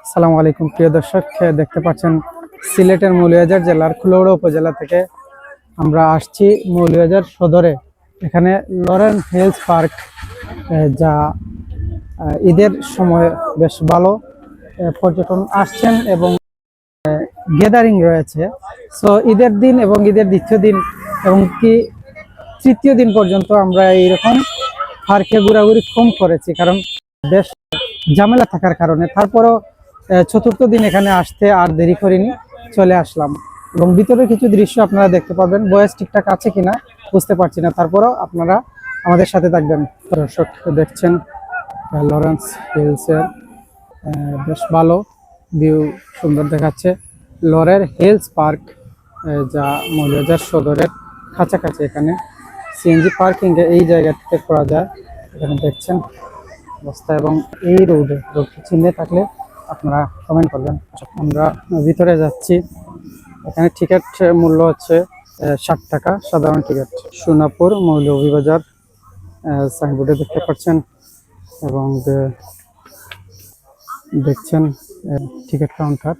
আসসালামু আলাইকুম প্রিয় দর্শক, দেখতে পাচ্ছেন সিলেটের মৌলভীবাজার জেলার কুলাউড়া উপজেলা থেকে আমরা আসছি মৌলভীবাজার সদরে। এখানে লরেন হিলস পার্ক, যা ঈদের সময় বেশ ভালো পর্যটন আসছেন এবং গ্যাদারিং রয়েছে। সো ঈদের দিন এবং ঈদের দ্বিতীয় দিন এবং কি তৃতীয় দিন পর্যন্ত আমরা এইরকম পার্কে ঘোরাঘুরি কম করেছি, কারণ বেশ ঝামেলা থাকার কারণে। তারপরও চতুর্থ দিন এখানে আসতে আর দেরি করিনি, চলে আসলাম। এবং ভিতরে কিছু দৃশ্য আপনারা দেখতে পাবেন, বয়স ঠিকঠাক আছে কিনা বুঝতে পারছি না, তারপরও আপনারা আমাদের সাথে থাকবেন। দর্শক দেখছেন লরেন্স হিলসের বেশ ভালো ভিউ, সুন্দর দেখাচ্ছে। লরের হিলস পার্ক, যা মৌলভীবাজার সদরের কাছাকাছি। এখানে সিএনজি পার্কিং এই জায়গা থেকে করা যায়। এখানে দেখছেন অবস্থা, এবং এই রোডে চিহ্নে থাকলে আপনারা কমেন্ট করবেন। আমরা ভিতরে যাচ্ছি। এখানে টিকিট মূল্য হচ্ছে 60 টাকা, সাধারণ টিকিট। সোনাপুর মৌলভীবাজার সাইনবোর্ডে দেখতে পাচ্ছেন, এবং দেখছেন টিকিট কাউন্টার।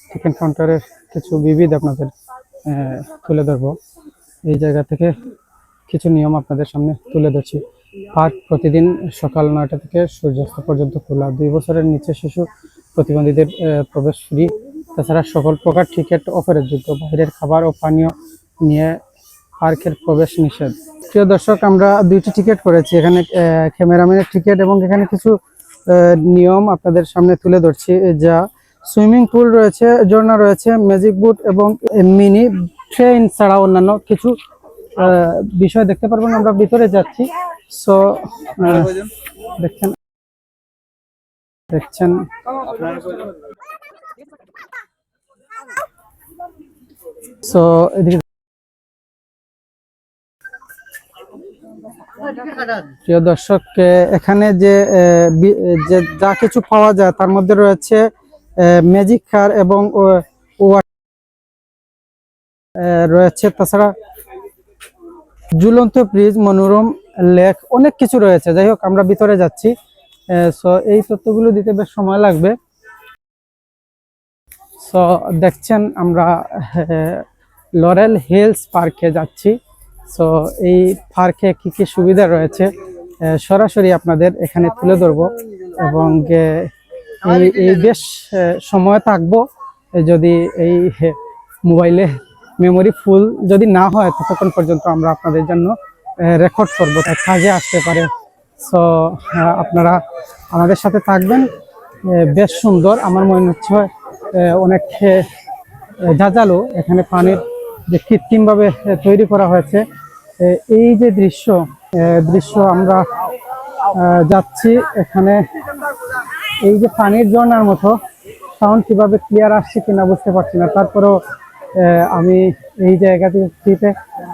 টিকিট কাউন্টারের কিছু বিবিধ আপনাদের তুলে ধরবো। এই জায়গা থেকে কিছু নিয়ম আপনাদের সামনে তুলে ধরছি। পার্ক প্রতিদিন সকাল 9টা থেকে সূর্যাস্ত পর্যন্ত খোলা। 2 বছরের নিচে শিশু প্রতিবন্ধীদের প্রবেশ ফ্রি। তাছাড়া সকল প্রকার টিকিট অফারের যোগ্য। বাইরের খাবার ও পানীয় নিয়ে পার্কের প্রবেশ নিষেধ। প্রিয় দর্শক, আমরা 2টি টিকিট করেছি। এখানে ক্যামেরাম্যানের টিকিট, এবং এখানে কিছু নিয়ম আপনাদের সামনে তুলে ধরছি। যা সুইমিং পুল রয়েছে, ঝর্ণা রয়েছে, ম্যাজিক বুট এবং মিনি ট্রেন ছাড়া অন্যান্য কিছু বিষয় দেখতে পারবেন। আমরা ভিতরে যাচ্ছি। সো দেখছেন সো এদিকে প্রিয় দর্শক, এখানে যে যা কিছু পাওয়া যায় তার মধ্যে রয়েছে ম্যাজিক কার এবং রয়েছে, তাছাড়া ঝুলন্ত ব্রিজ, মনোরম লেক, অনেক কিছু রয়েছে। যাই হোক, আমরা ভিতরে যাচ্ছি। সো এই তথ্যগুলো দিতে বেশ সময় লাগবে। সো দেখছেন আমরা লরেল হিলস পার্কে যাচ্ছি। সো এই পার্কে কি কি সুবিধা রয়েছে সরাসরি আপনাদের এখানে তুলে ধরবো, এবং এই বেশ সময় থাকবো। যদি এই মোবাইলে মেমোরি ফুল যদি না হয় ততক্ষণ পর্যন্ত আমরা আপনাদের জন্য রেকর্ড করবো, তাই কাজে আসতে পারে। সো আপনারা আমাদের সাথে থাকবেন। বেশ সুন্দর, আমার মনে হচ্ছে অনেক জাজালো। এখানে পানির যে কৃত্রিমভাবে তৈরি করা হয়েছে, এই যে দৃশ্য আমরা যাচ্ছি। এখানে এই যে পানির ঝর্ণার মতো সাউন্ড কিভাবে ক্লিয়ার আসছে কিনা বুঝতে পারছি না, তারপরেও আমি এই জায়গাটিতে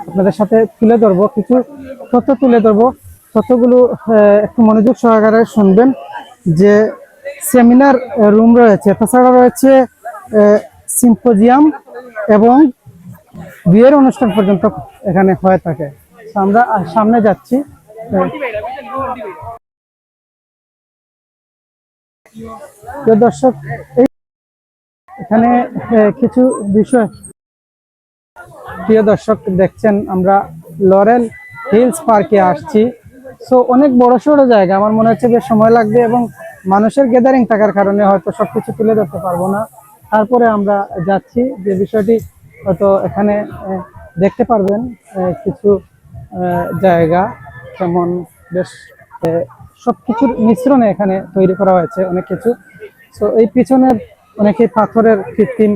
আপনাদের সাথে তুলে ধরবো, কিছু তথ্য তুলে ধরবো। তথ্যগুলো একটু মনোযোগ সহকারে শুনবেন। যে সেমিনার রুম রয়েছে, তাছাড়া রয়েছে সিম্পোজিয়াম এবং বিয়ের অনুষ্ঠান পর্যন্ত এখানে হয়ে থাকে। আমরা সামনে যাচ্ছি। দর্শক, এখানে কিছু বিষয়, প্রিয় দর্শক দেখছেন আমরা লরেল হিলস পার্কে আসছি। সো অনেক বড় সড়ো জায়গা, আমার মনে হচ্ছে বেশ সময় লাগবে, এবং মানুষের গ্যাদারিং থাকার কারণে হয়তো সবকিছু তুলে ধরতে পারবো না। তারপরে আমরা যাচ্ছি, যে বিষয়টি হয়তো এখানে দেখতে পারবেন কিছু জায়গা, যেমন বেশ সবকিছুর মিশ্রণে এখানে তৈরি করা হয়েছে অনেক কিছু। সো এই পিছনের অনেকে পাথরের কৃত্রিম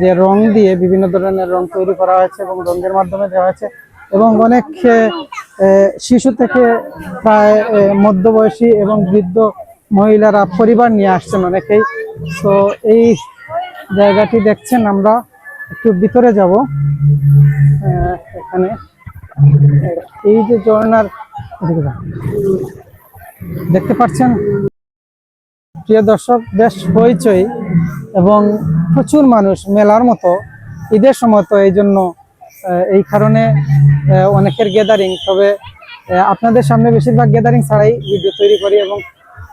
যে রং দিয়ে বিভিন্ন ধরনের রং তৈরি করা হয়েছে, এবং রঙের মাধ্যমে দেওয়া হয়েছে, এবং অনেক শিশু থেকে প্রায় মধ্যবয়সী এবং বৃদ্ধ মহিলারা পরিবার নিয়ে আসছেন অনেকেই। তো এই জায়গাটি দেখছেন, আমরা একটু ভিতরে যাব। এখানে এই যে ঝর্ণার দেখতে পাচ্ছেন প্রিয় দর্শক, বেশ হইচই এবং প্রচুর মানুষ, মেলার মতো ঈদের সময়, তো এই জন্য এই কারণে অনেকের গ্যাদারিং। তবে আপনাদের সামনে বেশিরভাগ গ্যাদারিং ছাড়াই ভিডিও তৈরি করি, এবং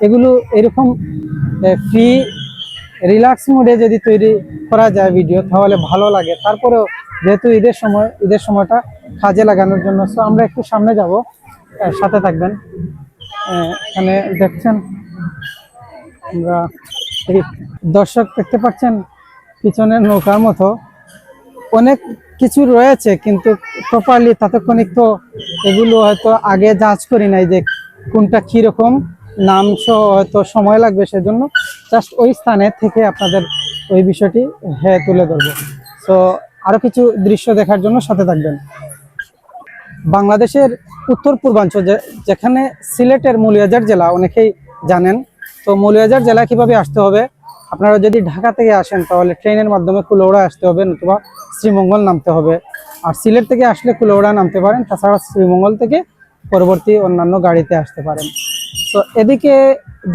এগুলো এরকম ফ্রি রিল্যাক্স মোডে যদি তৈরি করা যায় ভিডিও তাহলে ভালো লাগে। তারপরেও যেহেতু ঈদের সময়টা কাজে লাগানোর জন্য, সো আমরা একটু সামনে যাব, সাথে থাকবেন। এখানে দেখছেন আমরা এই দর্শক দেখতে পাচ্ছেন পিছনের নৌকার মতো অনেক কিছু রয়েছে, কিন্তু প্রপারলি তাৎক্ষণিক তো এগুলো হয়তো আগে যাচ করি নাই যে কোনটা কিরকম নাম সহ, হয়তো সময় লাগবে, সেজন্য জাস্ট ওই স্থানে থেকে আপনাদের ওই বিষয়টি তুলে ধরবো। তো আরো কিছু দৃশ্য দেখার জন্য সাথে থাকবেন। বাংলাদেশের উত্তর পূর্বাঞ্চল যেখানে সিলেটের মৌলভীবাজার জেলা অনেকেই জানেন। তো মৌলভীবাজার জেলা কিভাবে আসতে হবে, আপনারা যদি ঢাকা থেকে আসেন তাহলে ট্রেনের মাধ্যমে কুলাউড়া আসতে হবে, নতুবা শ্রীমঙ্গল নামতে হবে। আর সিলেট থেকে আসলে কুলাউড়া নামতে পারেন, তাছাড়া শ্রীমঙ্গল থেকে পরবর্তী অন্যান্য গাড়িতে আসতে পারেন। তো এদিকে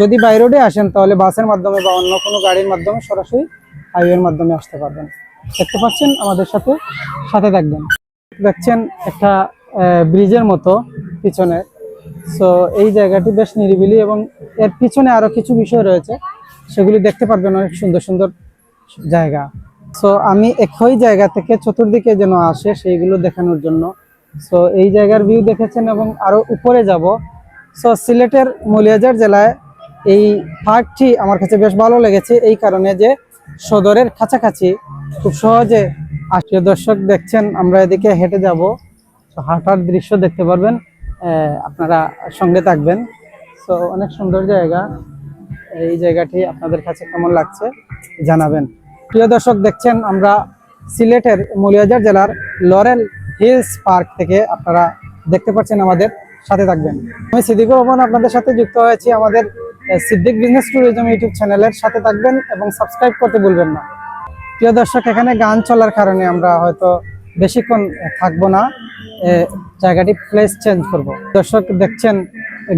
যদি বাই রোডে আসেন তাহলে বাসের মাধ্যমে বা অন্য কোনো গাড়ির মাধ্যমে সরাসরি হাইওয়ের মাধ্যমে আসতে পারবেন। দেখতে পাচ্ছেন আমাদের সাথে সাথে থাকবেন। দেখছেন একটা ব্রিজের মতো পিছনে। সো এই জায়গাটি বেশ নিরিবিলি এবং এর পিছনে আরো কিছু বিষয় রয়েছে, সেগুলি দেখতে পারবেন, অনেক সুন্দর সুন্দর জায়গা। সো আমি একই জায়গা থেকে চতুর্দিকে যেন আসে সেইগুলো দেখানোর জন্য। সো এই জায়গার ভিউ দেখেছেন এবং আরো উপরে যাব। সো সিলেটের মৌলভীবাজার জেলায় এই পার্কটি আমার কাছে বেশ ভালো লেগেছে, এই কারণে যে সদরের কাছাকাছি, খুব সহজে প্রিয় দর্শক দেখছেন আমরা এদিকে হেঁটে যাব, হাঁটার দৃশ্য দেখতে পারবেন, আপনারা সঙ্গে থাকবেন। সো অনেক সুন্দর জায়গা। এই জায়গাটি আপনাদের কাছে কেমন লাগছে জানাবেন। প্রিয় দর্শক দেখছেন আমরা সিলেটের মৌলভীবাজার জেলার লরেল হিলস পার্ক থেকে, আপনারা দেখতে পাচ্ছেন আমাদের সাথে থাকবেন। আমি সিদ্দিকুর রহমান আপনাদের সাথে যুক্ত হয়েছি আমাদের সিদ্দিক বিজনেস ট্যুরিজম ইউটিউব চ্যানেলের সাথে থাকবেন এবং সাবস্ক্রাইব করতে ভুলবেন না। প্রিয় দর্শক এখানে গান চলার কারণে আমরা হয়তো বেশিক্ষণ থাকবো না, জায়গাটি প্লেস চেঞ্জ করব। দর্শক দেখছেন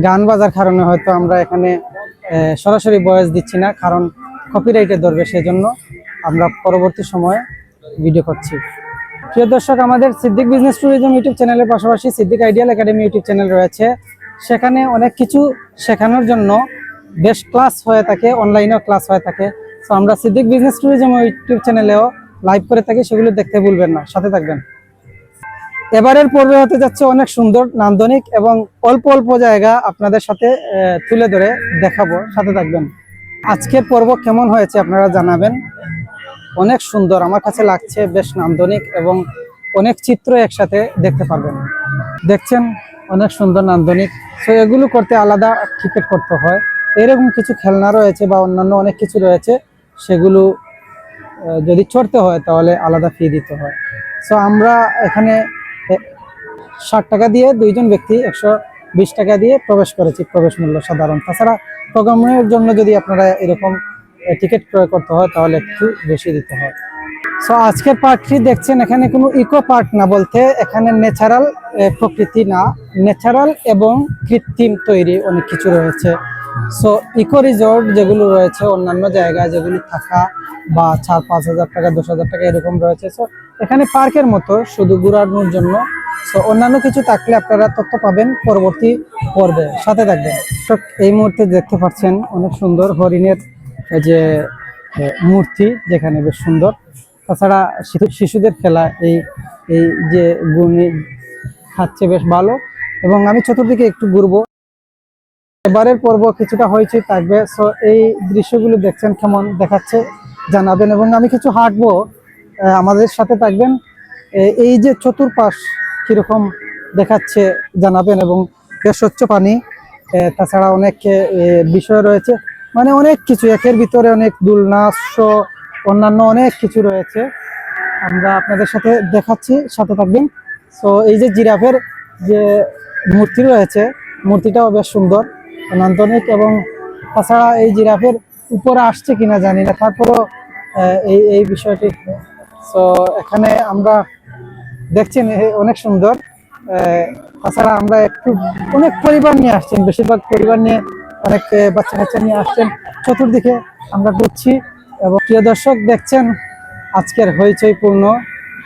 গান বাজার কারণে হয়তো আমরা এখানে সরাসরি ভয়েস দিচ্ছি না, কারণ কপিরাইটে ধরবে, সেজন্য আমরা পরবর্তী সময়ে ভিডিও করছি। প্রিয় দর্শক আমাদের সিদ্দিক বিজনেস ট্যুরিজম ইউটিউব চ্যানেলের পাশাপাশি Siddique ideal academy YouTube channel রয়েছে, সেখানে অনেক কিছু শেখানোর জন্য বেশ ক্লাস হয়ে থাকে, অনলাইনেও ক্লাস হয়ে থাকে। তো আমরা সিদ্দিক বিজনেস ট্যুরিজম ইউটিউব চ্যানেলেও লাইভ করে থাকি, সেগুলো দেখতে ভুলবেন না, সাথে থাকবেন। এবারের পর্বে হতে যাচ্ছে অনেক সুন্দর, নান্দনিক এবং অল্প অল্প জায়গা আপনাদের সাথে তুলে ধরে দেখাবো, সাথে থাকবেন। আজকের পর্ব কেমন হয়েছে আপনারা জানাবেন। অনেক সুন্দর আমার কাছে লাগছে, বেশ নান্দনিক এবং অনেক চিত্র একসাথে দেখতে পারবেন। দেখছেন অনেক সুন্দর নান্দনিক। তো এগুলো করতে আলাদা টিকিট করতে হয়। এরকম কিছু খেলনা রয়েছে বা অন্যান্য অনেক কিছু রয়েছে, সেগুলো যদি চড়তে হয় তাহলে আলাদা ফি দিতে হয়। সো আমরা এখানে 60 টাকা দিয়ে দুইজন ব্যক্তি 120 টাকা দিয়ে প্রবেশ করেছি, প্রবেশ মূল্য সাধারণ। তাছাড়া প্রোগ্রামের জন্য যদি আপনারা এরকম টিকিট ক্রয় করতে হয় তাহলে একটু বেশি দিতে হয়। সো আজকের পার্কটি দেখছেন এখানে কোনো ইকো পার্ক না, বলতে এখানে ন্যাচারাল প্রকৃতি না, ন্যাচারাল এবং কৃত্রিম তৈরি অনেক কিছু রয়েছে। সো ইকো রিসোর্ট যেগুলো রয়েছে অন্যান্য জায়গায়, যেগুলো থাকা বা 4-5 হাজার টাকা 10,000 টাকা এরকম রয়েছে। সো এখানে পার্কের মতো শুধু ঘোরানোর জন্য। সো অন্যান্য কিছু থাকলে আপনারা তথ্য পাবেন পরবর্তী পর্বে, সাথে থাকবেন। তো এই মুহূর্তে দেখতে পাচ্ছেন অনেক সুন্দর হরিণের যে মূর্তি, যেখানে বেশ সুন্দর। তাছাড়া শিশুদের খেলা, এই এই যে গুণি খাচ্ছে বেশ ভালো। এবং আমি চতুর্দিকে একটু ঘুরবো। এবারের পর্ব কিছুটা হয়েছে থাকবে। সো এই দৃশ্যগুলো দেখছেন কেমন দেখাচ্ছে জানাবেন এবং আমি কিছু হাঁটবো, আমাদের সাথে থাকবেন। এই যে চতুর্পাশ কিরকম দেখাচ্ছে জানাবেন এবং স্বচ্ছ পানি, তাছাড়া অনেক বিষয় রয়েছে, মানে অনেক কিছু, একের ভিতরে অনেক দোলনা, অন্যান্য অনেক কিছু রয়েছে, আমরা আপনাদের সাথে দেখাচ্ছি, সাথে থাকবেন। সো এই যে জিরাফের যে মূর্তি রয়েছে, মূর্তিটাও বেশ সুন্দর, নান্দনিক। এবং তাছাড়া এই জিরাফের উপরে আসছে কিনা জানি না, তারপরও এই বিষয়টি। সো এখানে আমরা দেখছেন অনেক সুন্দর। তাছাড়া আমরা একটু অনেক পরিবার নিয়ে আসছেন, বেশিরভাগ পরিবার নিয়ে, অনেক বাচ্চা কাচ্চা নিয়ে আসছেন। চতুর্দিকে আমরা ঘুরছি এবং প্রিয় দর্শক দেখছেন আজকের হইচইপূর্ণ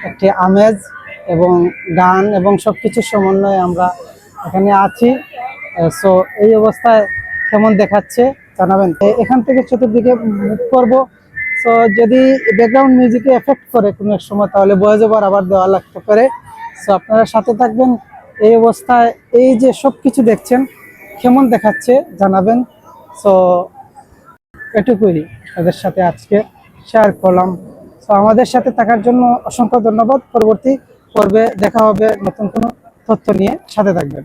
একটি আমেজ এবং গান এবং সবকিছুর সমন্বয়ে আমরা এখানে আছি। সো এই অবস্থায় কেমন দেখাচ্ছে জানাবেন। এখান থেকে চতুর্দিকে মুখ করব সো যদি ব্যাকগ্রাউন্ড মিউজিকে এফেক্ট করে কোনো এক সময় তাহলে ভয়েস ওভার আবার দেওয়া লাগতে পারে। সো আপনারা সাথে থাকবেন। এই অবস্থায় এই যে সব কিছু দেখছেন কেমন দেখাচ্ছে জানাবেন। সো এটুকুই তাদের সাথে আজকে শেয়ার করলাম। তো আমাদের সাথে থাকার জন্য অসংখ্য ধন্যবাদ। পরবর্তী পর্বে দেখা হবে নতুন কোনো তথ্য নিয়ে, সাথে থাকবেন।